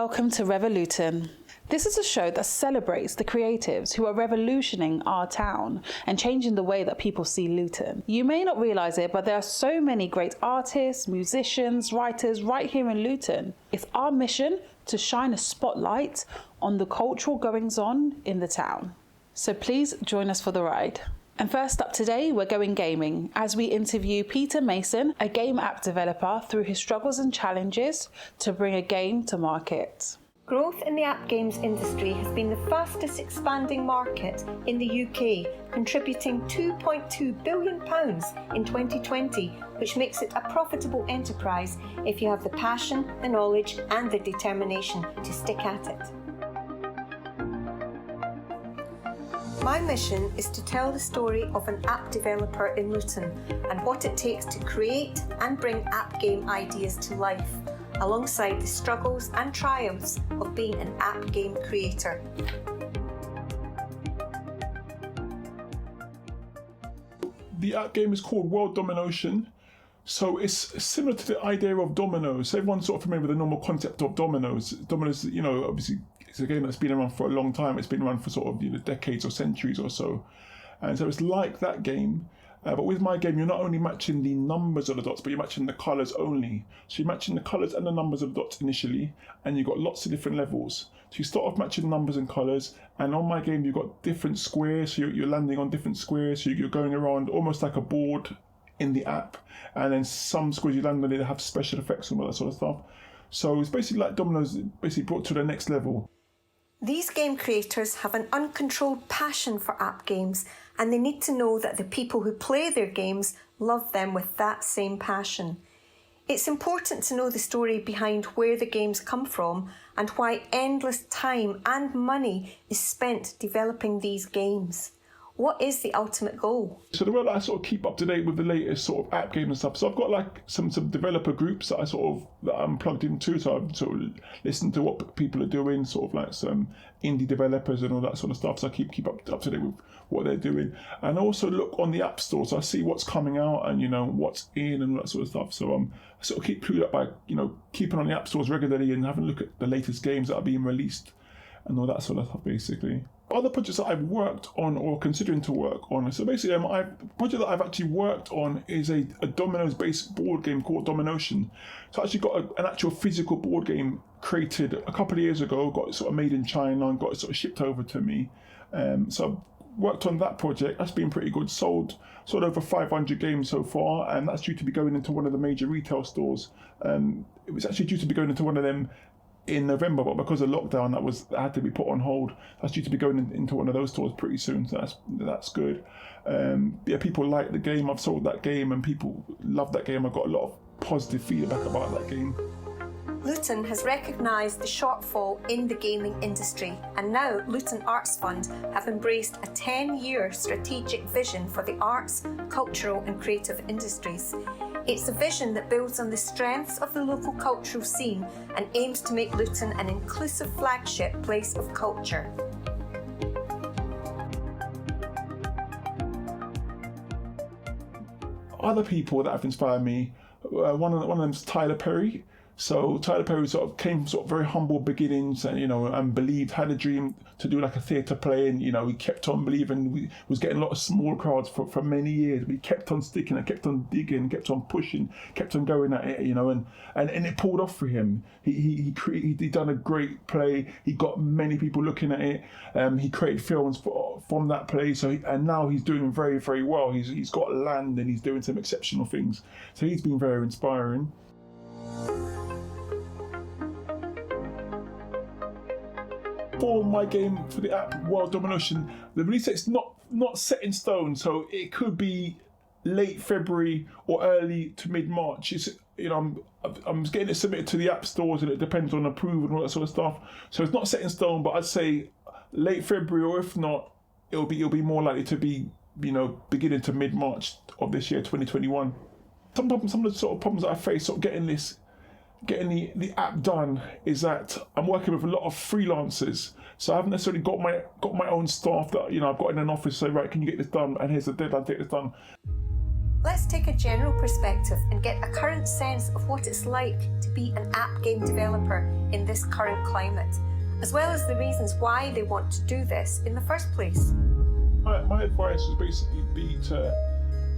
Welcome to RevoLuton. This is a show that celebrates the creatives who are revolutioning our town and changing the way that people see Luton. You may not realise it, but there are so many great artists, musicians, writers right here in Luton. It's our mission to shine a spotlight on the cultural goings-on in the town. So please join us for the ride. And first up today, we're going gaming as we interview Peter Mason, a game app developer, through his struggles and challenges to bring a game to market. Growth in the app games industry has been the fastest expanding market in the UK, contributing £2.2 billion in 2020, which makes it a profitable enterprise if you have the passion, the knowledge and the determination to stick at it. My mission is to tell the story of an app developer in Luton and what it takes to create and bring app game ideas to life, alongside the struggles and triumphs of being an app game creator. The app game is called World Domination. So it's similar to the idea of dominoes. Everyone's sort of familiar with the normal concept of dominoes. Dominoes, obviously it's a game that's been around for a long time. It's been around for sort of decades or centuries or so. And so it's like that game. But with my game, you're not only matching the numbers of the dots, but you're matching the colours only. So you're matching the colours and the numbers of the dots initially, and you've got lots of different levels. So you start off matching numbers and colours, and on my game, you've got different squares. So you're landing on different squares. So you're going around almost like a board in the app, and then some squares you land on it have special effects and all that sort of stuff. So it's basically like dominoes, basically brought to the next level. These game creators have an uncontrolled passion for app games, and they need to know that the people who play their games love them with that same passion. It's important to know the story behind where the games come from and why endless time and money is spent developing these games. What is the ultimate goal? So the way that I sort of keep up to date with the latest sort of app games and stuff. So I've got like some developer groups that I'm plugged into. So I've sort of listened to what people are doing, sort of like some indie developers and all that sort of stuff. So I keep up to date with what they're doing, and also look on the app store. So I see what's coming out and what's in and all that sort of stuff. So I sort of keep clued up by keeping on the app stores regularly and having a look at the latest games that are being released and all that sort of stuff basically. Other projects that I've worked on or considering to work on. So basically, the project that I've actually worked on is a dominoes-based board game called Domination. So I actually got an actual physical board game created a couple of years ago, got it sort of made in China and got it sort of shipped over to me. So I've worked on that project. That's been pretty good. Sold over 500 games so far, and that's due to be going into one of the major retail stores. It was actually due to be going into one of them in November, but because of lockdown, that had to be put on hold. That's due to be going into one of those stores pretty soon, so that's good. People like the game. I've sold that game, and people love that game. I've got a lot of positive feedback about that game. Luton has recognised the shortfall in the gaming industry, and now Luton Arts Fund have embraced a 10-year strategic vision for the arts, cultural and creative industries. It's a vision that builds on the strengths of the local cultural scene and aims to make Luton an inclusive flagship place of culture. Other people that have inspired me, one of them is Tyler Perry. So Tyler Perry sort of came from very humble beginnings, and believed, had a dream to do like a theatre play, and he kept on believing. We was getting a lot of small crowds for many years. But he kept on sticking, and kept on digging, kept on pushing, kept on going at it, and it pulled off for him. He done a great play. He got many people looking at it. He created films from that play. And now he's doing very, very well. He's got land and he's doing some exceptional things. So he's been very inspiring. For my game, for the app World Domination, the release date is not set in stone, so it could be late February or early to mid-March. I'm getting it submitted to the app stores, and it depends on approval and all that sort of stuff. So it's not set in stone, but I'd say late February, or if not, it'll be more likely to be beginning to mid-March of this year, 2021. Some of the sort of problems that I face sort of getting the app done is that I'm working with a lot of freelancers, so I haven't necessarily got my own staff that I've got in an office. So right, can you get this done? And here's the deadline, take this done. Let's take a general perspective and get a current sense of what it's like to be an app game developer in this current climate, as well as the reasons why they want to do this in the first place. My advice would basically be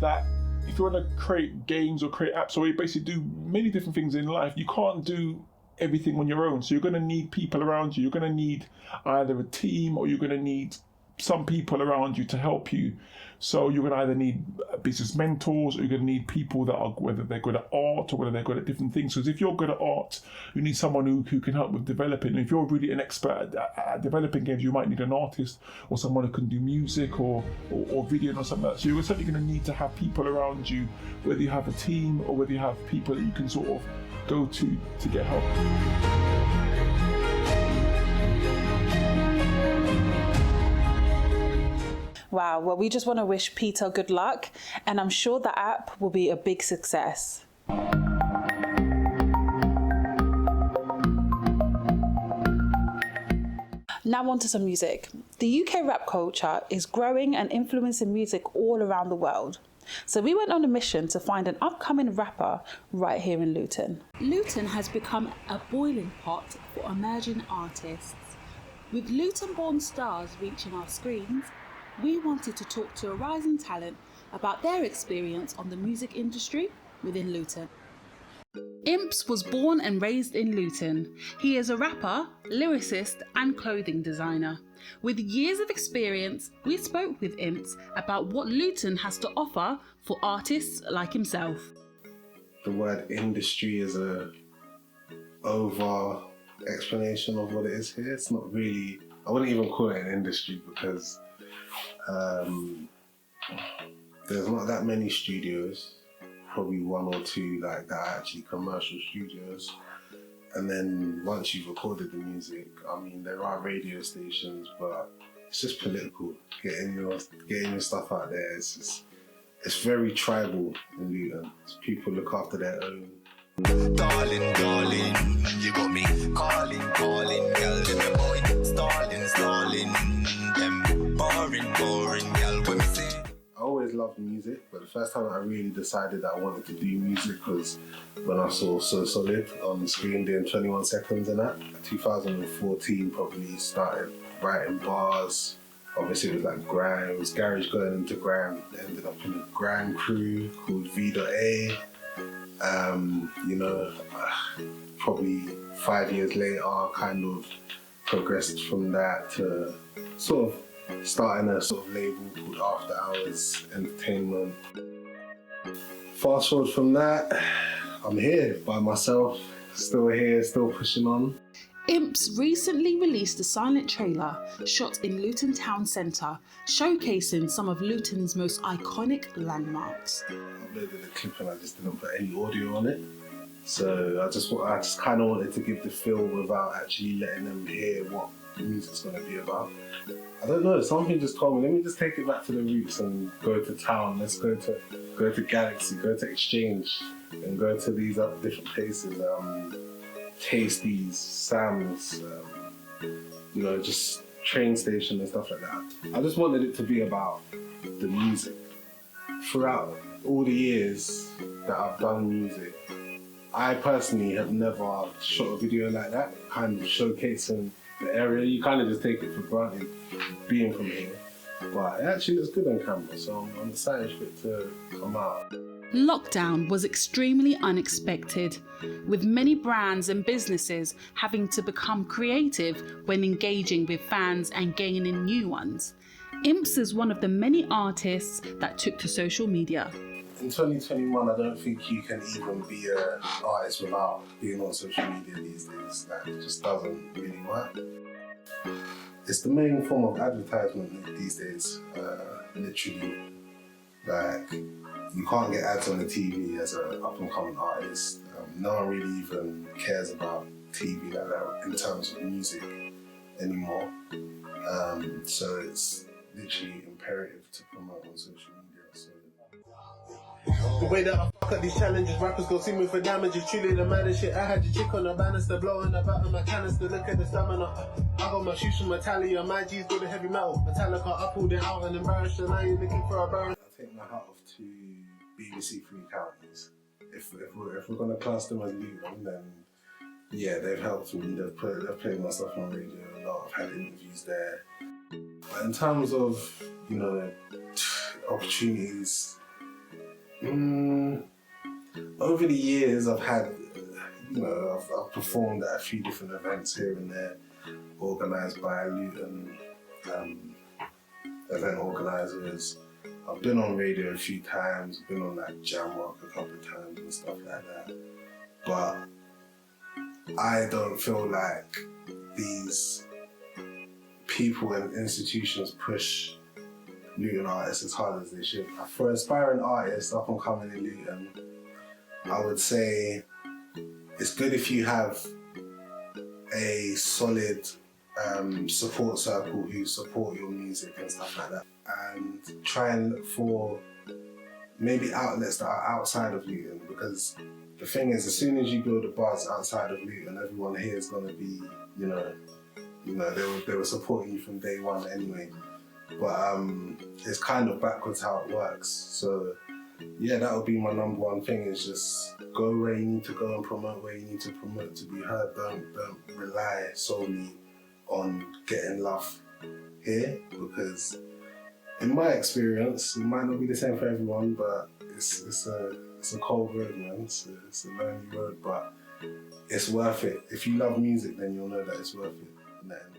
that if you want to create games or create apps or you basically do many different things in life, you can't do everything on your own. So you're going to need people around you. You're going to need either a team or you're going to need some people around you to help you. So you're going to either need business mentors or you're going to need people that are, whether they're good at art or whether they're good at different things. Because if you're good at art, you need someone who can help with developing. If you're really an expert at developing games, you might need an artist or someone who can do music or video or something like that. So you're certainly going to need to have people around you, whether you have a team or whether you have people that you can sort of go to get help. Wow, well, we just want to wish Peter good luck, and I'm sure the app will be a big success. Now on to some music. The UK rap culture is growing and influencing music all around the world. So we went on a mission to find an upcoming rapper right here in Luton. Luton has become a boiling pot for emerging artists. With Luton-born stars reaching our screens, we wanted to talk to a rising talent about their experience on the music industry within Luton. Impz was born and raised in Luton. He is a rapper, lyricist and clothing designer. With years of experience, we spoke with Impz about what Luton has to offer for artists like himself. The word industry is a over explanation of what it is here. It's not really, I wouldn't even call it an industry because there's not that many studios, probably one or two like that are actually commercial studios. And then once you've recorded the music, I mean, there are radio stations, but it's just political. Getting your stuff out there, it's very tribal in Luton. People look after their own. Darling, darling, you got me calling, girl, let me boy. Starling, them boring, girl, when me say. I always loved music, but the first time I really decided that I wanted to do music was when I saw So Solid on the screen doing 21 Seconds and that. 2014 probably started writing bars. Obviously it was like grime, it was garage going into grime. Ended up in a grime crew called V.A. Probably 5 years later, kind of progressed from that to sort of starting a sort of label called After Hours Entertainment. Fast forward from that, I'm here by myself, still here, still pushing on. Impz recently released a silent trailer shot in Luton Town Centre, showcasing some of Luton's most iconic landmarks. I uploaded a clip and I just didn't put any audio on it. So I just kind of wanted to give the feel without actually letting them hear what the music's going to be about. I don't know, something just told me, let me just take it back to the roots and go to town. Let's go to Galaxy, go to Exchange, and go to these different places. Tasties, Sam's, just train station and stuff like that. I just wanted it to be about the music. Throughout all the years that I've done music, I personally have never shot a video like that, kind of showcasing the area. You kind of just take it for granted being from here. But it actually looks good on camera, so I'm excited for it to come out. Lockdown was extremely unexpected, with many brands and businesses having to become creative when engaging with fans and gaining new ones. Impz is one of the many artists that took to social media. In 2021, I don't think you can even be an artist without being on social media these days. Like, it just doesn't really work. It's the main form of advertisement these days, literally. Like, you can't get ads on the TV as an up-and-coming artist. No one really even cares about TV like that in terms of music anymore. So it's literally imperative to promote on social media. So. The way that I fuck up these challenges, rappers gon' see me for damages. Truly the maddest shit. I had your chick on the banister, blowing about on my canister. Look at the stamina. I got my shoes from Italia, my G's got the heavy metal. Metallica, I pulled it out and embarrassed, and now you're looking for a burn. I take my hat off to BBC Three Counties. If we're gonna class them as Luton, then yeah, they've helped me. They've played my stuff on radio a lot. I've had interviews there. But in terms of, you know, opportunities, over the years I've had, you know, I've performed at a few different events here and there, organised by Luton event organisers. I've been on radio a few times, I've been on like Jam Rock a couple of times and stuff like that. But I don't feel like these people and institutions push Luton artists as hard as they should. For aspiring artists up and coming in Luton, I would say it's good if you have a solid support circle who support your music and stuff like that, and try and look for maybe outlets that are outside of Luton, because the thing is, as soon as you build a buzz outside of Luton, everyone here is going to be, you know, they were supporting you from day one anyway. But it's kind of backwards how it works. So yeah, that would be my number one thing, is just go where you need to go and promote where you need to promote to be heard. Don't rely solely on getting love here, because in my experience, it might not be the same for everyone, but it's a cold road, man. It's a lonely road, but it's worth it. If you love music, then you'll know that it's worth it in the end.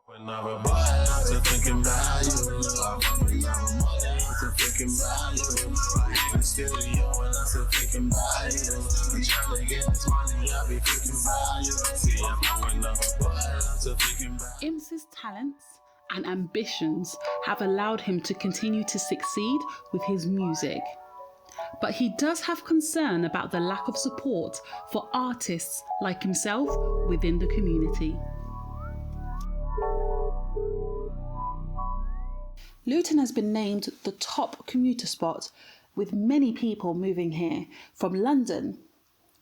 When I was born, I was thinking about you. I was thinking about you. In the studio, and I was thinking about you. I'm trying to get this money, I'll be thinking about you. See, when I was born, I was thinking about you. Impz's talents and ambitions have allowed him to continue to succeed with his music. But he does have concern about the lack of support for artists like himself within the community. Luton has been named the top commuter spot, with many people moving here from London.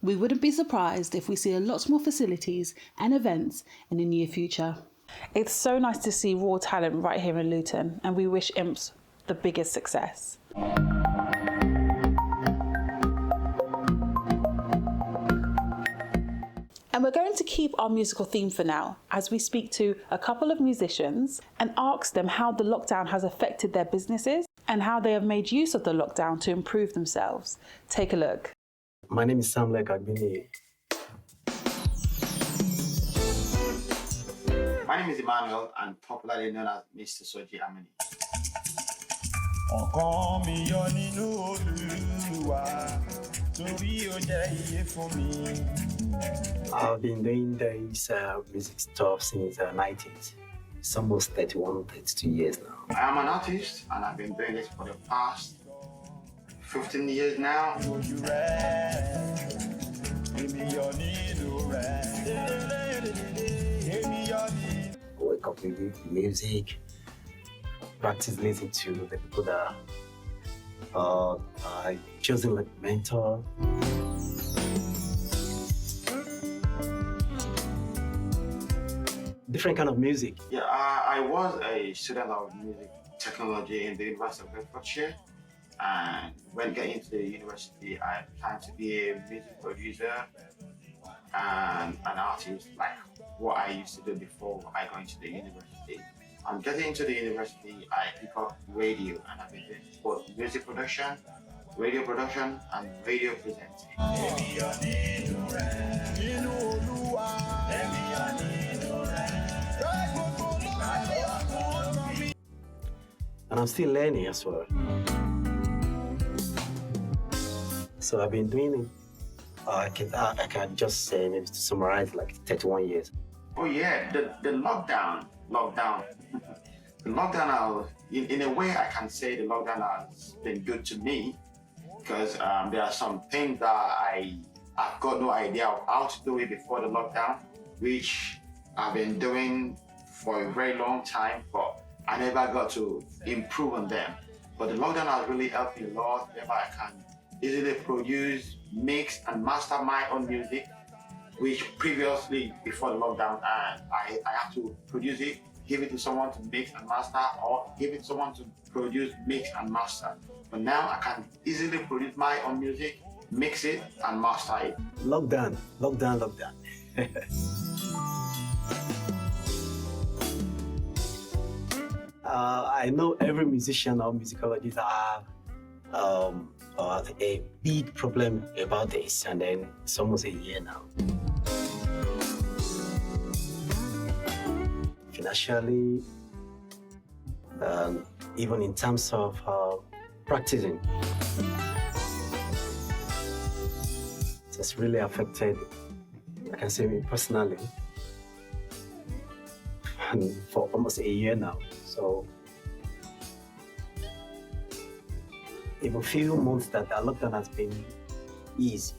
We wouldn't be surprised if we see a lot more facilities and events in the near future. It's so nice to see raw talent right here in Luton, and we wish Impz the biggest success. And we're going to keep our musical theme for now, as we speak to a couple of musicians and ask them how the lockdown has affected their businesses and how they have made use of the lockdown to improve themselves. Take a look. My name is Sam Lekagbini. My name is Emmanuel, and popularly known as Mr. Soji Amini. I've been doing this music stuff since the 90s. It's almost 32 years now. I am an artist, and I've been doing this for the past 15 years now. Wake up with music, practice listening to the people that I chosen like mentor. Different kind of music. Yeah, I was a student of music technology in the University of Bedfordshire, and when getting into the university, I planned to be a music producer and an artist, like what I used to do before I got into the university. I'm getting into the university, I pick up radio, and I've been doing both music production, radio production, and radio presenting. And I'm still learning as well. So I've been doing it, I can just say, maybe to summarize, like 31 years. Oh yeah, the lockdown. The lockdown, in a way I can say the lockdown has been good to me, because there are some things that I've got no idea of how to do it before the lockdown, which I've been doing for a very long time, but I never got to improve on them. But the lockdown has really helped me a lot, whereby I can easily produce, mix, and master my own music, which previously, before the lockdown, I had to produce it give it to someone to mix and master, or give it to someone to produce, mix and master. But now I can easily produce my own music, mix it and master it. Lockdown. I know every musician or musicologist have a big problem about this, and then it's almost a year now. Financially, even in terms of practicing, it has really affected, I can say, me personally, and for almost a year now. So, in a few months that the lockdown has been easy,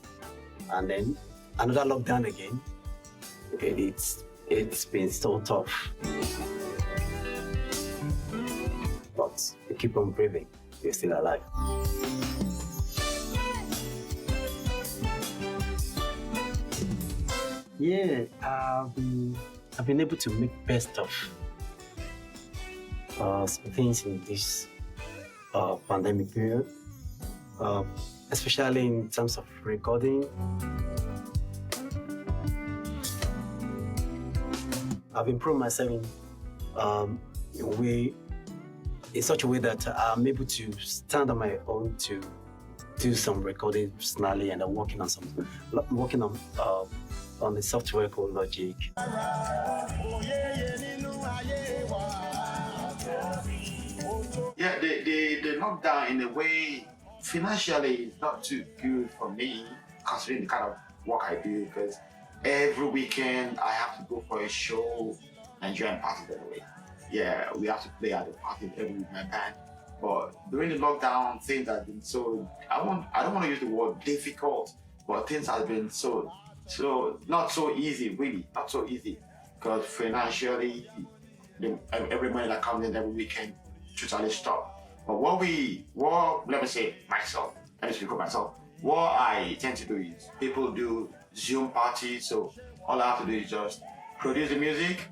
and then another lockdown again, it's been so tough. But we keep on breathing, we're still alive. Yeah, I've been able to make best of some things in this pandemic period, especially in terms of recording. I've improved myself in such a way that I'm able to stand on my own to do some recording personally, and I'm working on the software called Logic. Yeah, the lockdown in a way financially is not too good for me, considering the kind of work I do, because every weekend I have to go for a show, Nigerian parties anyway. Yeah, we have to play at the parties every week, my band. But during the lockdown, things have been so, I don't want to use the word difficult, but things have been so not so easy, really, not so easy. Because financially, every money that comes in every weekend totally stop. But let me speak of myself. What I tend to do is, people do Zoom parties, so all I have to do is just produce the music,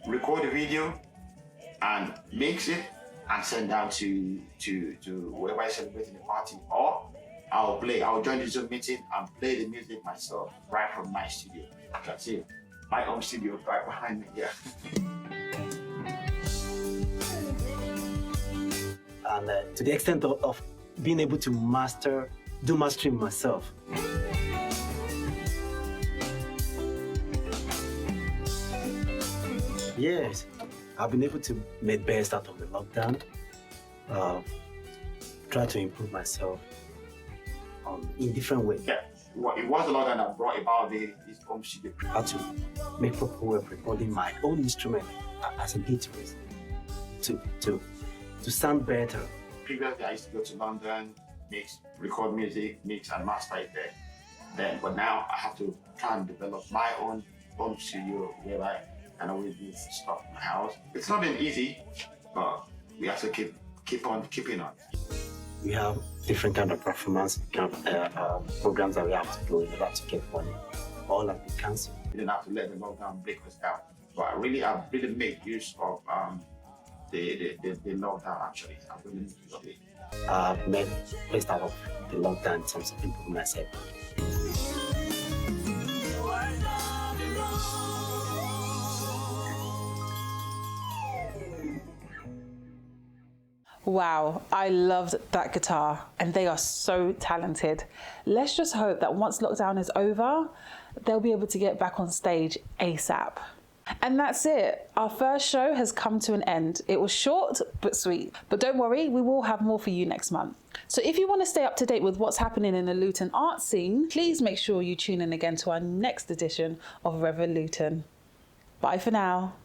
record the video, and mix it, and send down to whoever is celebrating the party. Or I'll join the Zoom meeting and play the music myself right from my studio. You can see my home studio right behind me here. And to the extent of being able to do mastering myself. Yes, I've been able to make best out of the lockdown, try to improve myself in different ways. Yeah, it was the lockdown that brought about this home studio. How to make proper way of recording my own instrument as a guitarist to sound better. Previously, I used to go to London, record music, mix and master it there. But now I have to try and develop my own home studio where I can always do stuff in my house. It's not been easy, but we have to keep on keeping on. We have different kind of performance programs that we have to do in order to get money. All have been cancelled. We didn't have to let the lockdown break us down. But I've really made use of the lockdown actually. I've really used of it. I've made best out of the lockdown in terms of improving myself. Wow, I loved that guitar, and they are so talented. Let's just hope that once lockdown is over, they'll be able to get back on stage ASAP. And that's it. Our first show has come to an end. It was short but sweet. But don't worry, we will have more for you next month. So if you want to stay up to date with what's happening in the Luton art scene, please make sure you tune in again to our next edition of RevoLuton. Bye for now.